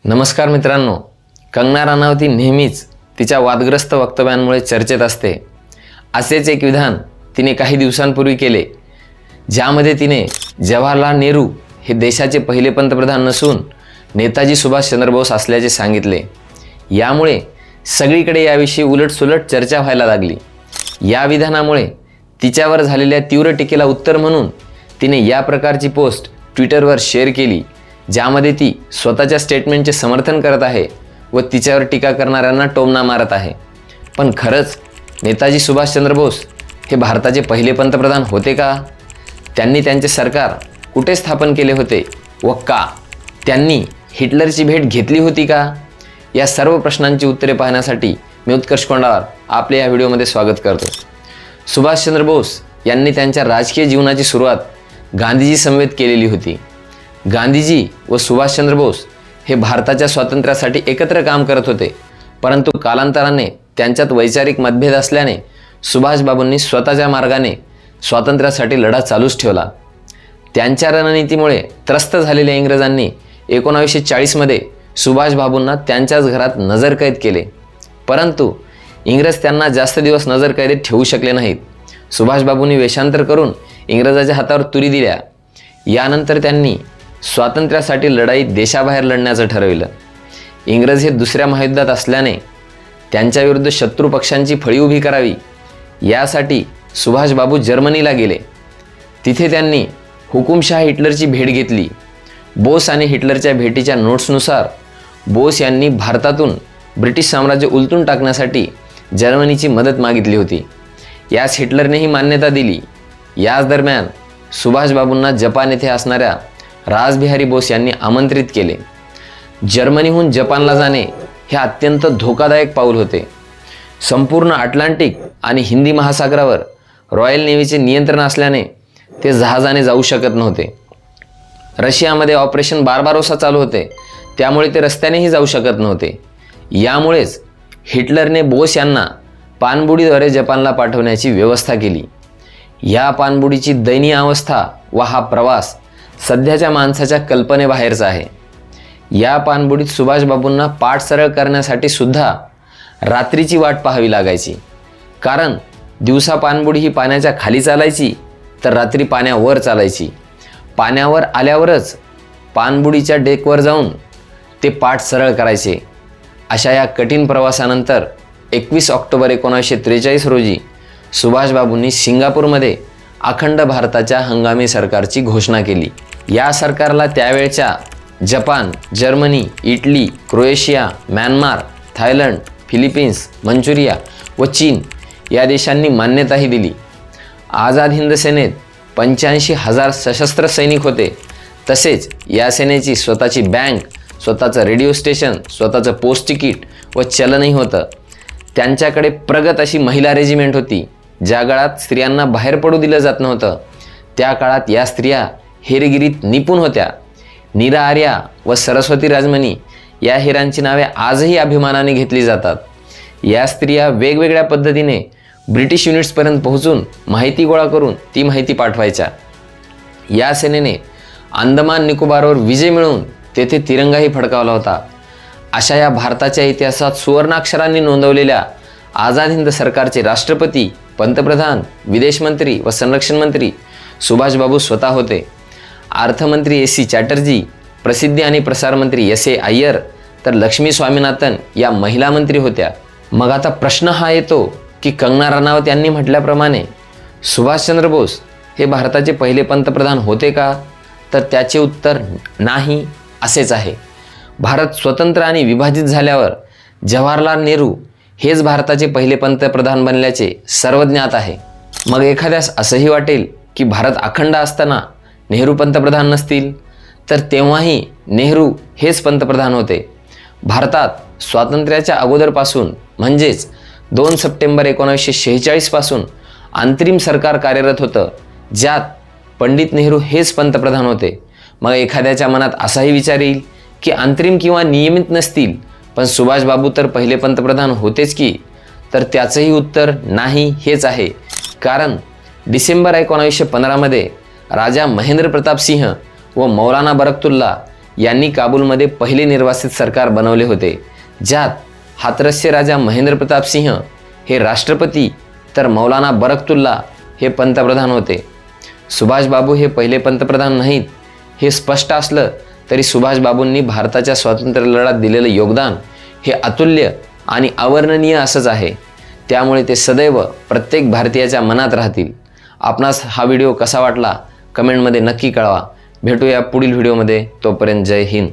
नमस्कार मित्रांनो, कंगना राणावत नेहमीच तिच्या वादग्रस्त वक्तव्यांमुळे चर्चेत असते। असेच एक विधान तिने काही दिवसांपूर्वी केले, ज्यामध्ये तिने जवाहरलाल नेहरू हे देशाचे पहिले पंतप्रधान नसून नेताजी सुभाषचंद्र बोस असल्याचे सांगितले। यामुळे सगळीकडे याविषयी उलटसुलट चर्चा व्हायला लागली। या विधानामुळे तिच्यावर झालेल्या तीव्र टीकेला उत्तर म्हणून तिने या प्रकारची पोस्ट ट्विटरवर शेअर केली, ज्यामध्ये ती स्वतःच्या स्टेटमेंटचे समर्थन करत आहे व तिच्यावर टीका करणाऱ्यांना टोमणा मारत आहे। पण खरंच नेताजी सुभाषचंद्र बोस हे भारताचे पहिले पंतप्रधान होते का? त्यांनी त्यांचे सरकार कुठे स्थापन केले होते व का? त्यांनी हिटलरची भेट घेतली होती का? या सर्व प्रश्नांची उत्तरे पाहण्यासाठी मी उत्कर्ष कोंडार आपले या व्हिडिओमध्ये स्वागत करतो। सुभाषचंद्र बोस यांनी त्यांच्या राजकीय जीवनाची सुरुवात गांधीजी समवेत केलेली होती। गांधीजी व सुभाषचंद्र बोस हे भारताच्या स्वातंत्र्यासाठी एकत्र काम करत होते, परंतु कालांतराने त्यांच्यात वैचारिक मतभेद असल्याने सुभाषबाबूंनी स्वतःच्या मार्गाने स्वातंत्र्यासाठी लढा चालूच ठेवला। त्यांच्या रणनीतीमुळे त्रस्त झालेल्या इंग्रजांनी 1940 मध्ये सुभाषबाबूंना त्यांच्याच घरात नजरकैद केले, परंतु इंग्रज त्यांना जास्त दिवस नजरकैदेत ठेवू शकले नाहीत। सुभाषबाबूंनी वेषांतर करून इंग्रजाच्या हातावर तुरी दिल्या। यानंतर त्यांनी स्वातंत्र्यासाठी लढाई देशाबाहेर लढण्याचं ठरविलं। इंग्रज हे दुसऱ्या महायुद्धात असल्याने त्यांच्याविरुद्ध शत्रू पक्षांची फळी उभी करावी, यासाठी सुभाषबाबू जर्मनीला गेले। तिथे त्यांनी हुकुमशाह हिटलरची भेट घेतली। बोस आणि हिटलरच्या भेटीच्या नोट्सनुसार बोस यांनी भारतातून ब्रिटिश साम्राज्य उलटून टाकण्यासाठी जर्मनीची मदत मागितली होती। यास हिटलरनेही मान्यता दिली। याच दरम्यान सुभाषबाबूंना जपान येथे असणाऱ्या रासबिहारी बोस यांनी आमंत्रित केले। जर्मनीहून जपानला जाणे हे अत्यंत धोकादायक पाऊल होते। संपूर्ण अटलांटिक आणि हिंदी महासागरावर रॉयल नेव्हीचे नियंत्रण असल्याने ते जहाजाने जाऊ शकत नव्हते। रशियामध्ये ऑपरेशन बार्बारोसा चालू होते, त्यामुळे ते रस्त्यानेही जाऊ शकत नव्हते। यामुळेच हिटलरने बोस यांना पाणबुडीद्वारे जपानला पाठवण्याची व्यवस्था केली। या पाणबुडीची दयनीय अवस्था व हा प्रवास सध्याच्या माणसाच्या कल्पनेबाहेरचा आहे। या पाणबुडीत सुभाषबाबूंना पाठ सरळ करण्यासाठी सुद्धा रात्रीची वाट पाहावी लागायची, कारण दिवसा पाणबुडी ही पाण्याच्या खाली चालायची तर रात्री पाण्यावर चालायची। पाण्यावर आल्यावरच पाणबुडीच्या डेकवर जाऊन ते पाठ सरळ करायचे। अशा या कठीण प्रवासानंतर 21 ऑक्टोबर 1943 रोजी सुभाषबाबूंनी सिंगापूरमध्ये अखंड भारताच्या हंगामी सरकारची घोषणा केली। या सरकारला त्यावेळच्या Japan, Germany, Italy, Croatia, Myanmar, Thailand, Philippines, Manchurian व चीन या देशांनी मान्यताही दिली। आझाद हिंद सेनेत 85,000 सशस्त्र सैनिक होते। तसेच या सेनेची स्वतःची बँक, स्वतःचं रेडिओ स्टेशन, स्वतःचं पोस्ट तिकीट व चलनही होतं। त्यांच्याकडे प्रगत अशी महिला रेजिमेंट होती। ज्या काळात स्त्रियांना बाहेर पडू दिलं जात नव्हतं, त्या काळात या स्त्रिया हेरगिरीत निपुण होत्या। नीरा आर्या व सरस्वती राजमणी या हेरांची नावे आजही अभिमानाने घेतली जातात। या स्त्रिया वेगवेगळ्या पद्धतीने ब्रिटिश युनिट्सपर्यंत पोहोचून माहिती गोळा करून ती माहिती पाठवायच्या। या सेनेने अंदमान निकोबारवर विजय मिळवून तेथे तिरंगाही फडकावला होता। अशा या भारताच्या इतिहासात सुवर्णाक्षरांनी नोंदवलेल्या आझाद हिंद सरकारचे राष्ट्रपती, पंतप्रधान, विदेश मंत्री व संरक्षण मंत्री सुभाषबाबू स्वतः होते। अर्थमंत्री AC चॅटर्जी, प्रसिद्धी आणि प्रसार मंत्री SA अय्यर तर लक्ष्मी स्वामीनाथन या महिला मंत्री होत्या। मग आता प्रश्न हा येतो की कंगना राणावत यांनी म्हटल्याप्रमाणे सुभाषचंद्र बोस हे भारताचे पहिले पंतप्रधान होते का? तर त्याचे उत्तर नाही असेच आहे। भारत स्वतंत्र आणि विभाजित झाल्यावर जवाहरलाल नेहरू हेच भारताचे पहिले पंतप्रधान बनल्याचे सर्वज्ञात आहे। मग एखाद्यास असंही वाटेल की भारत अखंड असताना नेहरू पंतप्रधान नसतील, तर तेव्हाही नेहरू हेच पंतप्रधान होते। भारतात स्वातंत्र्याच्या अगोदरपासून म्हणजेच 2 सप्टेंबर 1946 पासून अंतरिम सरकार कार्यरत होतं, ज्यात पंडित नेहरू हेच पंतप्रधान होते। मग एखाद्याच्या मनात असाही विचार येईल की अंतरिम किंवा नियमित नसतील, पण सुभाषबाबू तर पहिले पंतप्रधान होतेच की? तर त्याचंही उत्तर नाही हेच आहे। कारण डिसेंबर 1915 मध्ये राजा महेंद्र प्रताप सिंह व मौलाना बरकतुल्ला यांनी काबूलमध्ये पहिले निर्वासित सरकार बनवले होते, ज्यात हाथरसचे राजा महेंद्र प्रताप सिंह हे राष्ट्रपती तर मौलाना बरकतुल्ला हे पंतप्रधान होते. सुभाषबाबू हे पहिले पंतप्रधान नाहीत हे स्पष्ट असलं तरी सुभाषबाबूंनी भारताच्या स्वातंत्र्य लढ्यात दिलेलं योगदान हे अतुल्य आणि अवर्णनीय असंच आहे. त्यामुळे ते सदैव प्रत्येक भारतीयाच्या मनात राहतील. आपणास हा व्हिडिओ कसा वाटला कमेंटमध्ये नक्की कळवा. भेटूया पुढील व्हिडिओमध्ये. तोपर्यंत जय हिंद.